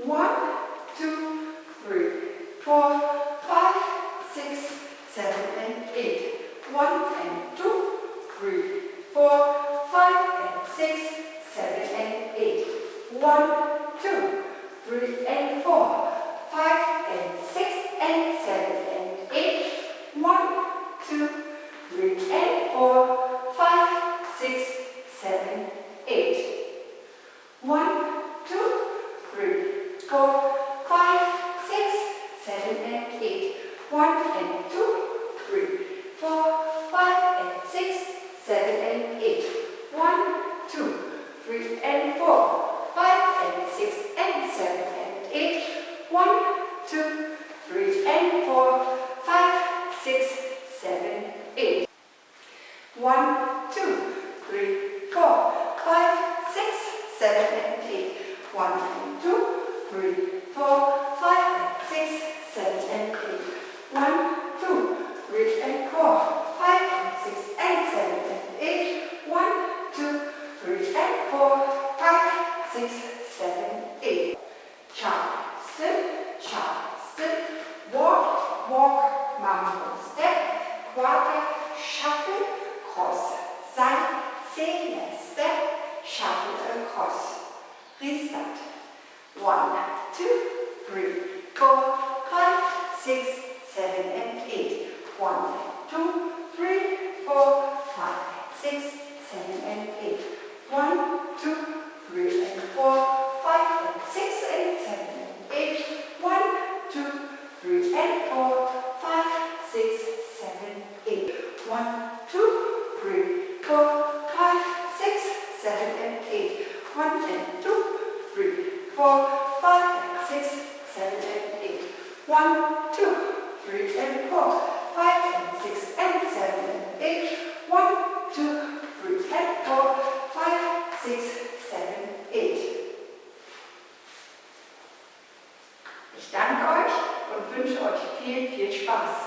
1, 2, 3, 4, 5, 6, 7, and 8. 1 and 2, 3, 4, 5, and 6, 7, and 8. 1, 2, 3, and 4, 5, and 6, and 7, and 8. 1, 2, 3, and 4, 5, 6, 7, 8. 1, 2, 3, 4, 5, 6, 7, and 8. 1 and 2, 3, 4, 5, and 6, 7, and 8. 1, 2, 3, and 4, 5, and 6, and 7, and 8. 1, 2, 3, and 4, 5, 6, 7, 8. 1, 2, 3, 4, 5, 6, 7, and 8. 1 and 2, 3, 4, 5, and 6, 7, and 8. 1, 2, 3, and 4, 5, and 6, and 7, and 8. 1, 2, 3, and 4, 5, 6, 7, 8. Chop, step, walk, walk, mambo, step, quarter, shuffle, cross, side, single, step, shuffle across. Restart. 1, 2, 3, 4, 5, 6, 7, and 8. 1, 2, 3, 4, 5, 6, 7, and 8. 1, 2, 3, and 4, 5, and 6, and 7, and 8. 1, 2, 3, and 4, 5, 6, 7, 8. 1, 2, 3, 4, 5, 6, 7, and 8. 1 and 2, 3, 4, 5, and 6, 7, and 8. 1, 2, 3, and 4, 5, and 6, and 7, and 8. 1, 2, 3, and 4, 5, 6, 7, 8. Ich danke euch und wünsche euch viel, viel Spaß.